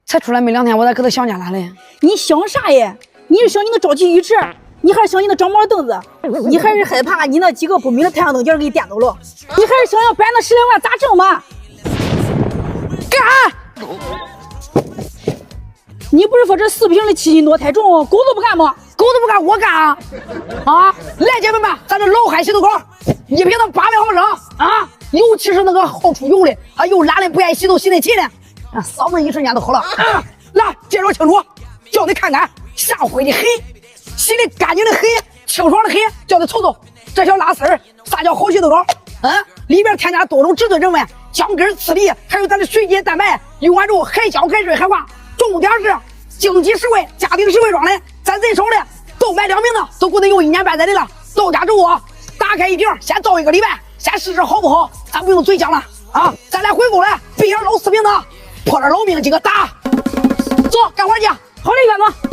才出来没2天，我咋搁他想家了嘞？你想啥呀？你是想你那沼气鱼池，你还是想你那长毛凳子，你还是害怕你那几个不明的太阳能件给你颠倒了？你还是想要搬那10来万咋挣吗？干啥？你不是说这4瓶的7斤多太重，狗都不干吗？狗都不干，我干啊！啊，来姐妹们，咱这老海洗头膏，1瓶的800毫升啊，尤其是那个好出油的，啊，又懒的不爱洗头洗得勤的，啊，嗓子一瞬间都好了。啊，来介绍清楚，叫你看看，下灰的很，洗的干净的很，清爽的很，叫你瞅瞅这小拉丝儿，啥叫好洗头膏？里边添加多种至尊成分，姜根、刺梨，还有咱的水解蛋白，用完之后还香还润还滑。重点是经济实惠，家庭实惠装的，咱人少的，都买2瓶的，都够得用1年半载的了。到家之后啊，打开1瓶，先照1个礼拜，先试试好不好，咱不用嘴讲了啊，咱来回购来，必须捞4瓶的，破了老命几个打，走干活去。好嘞，远子。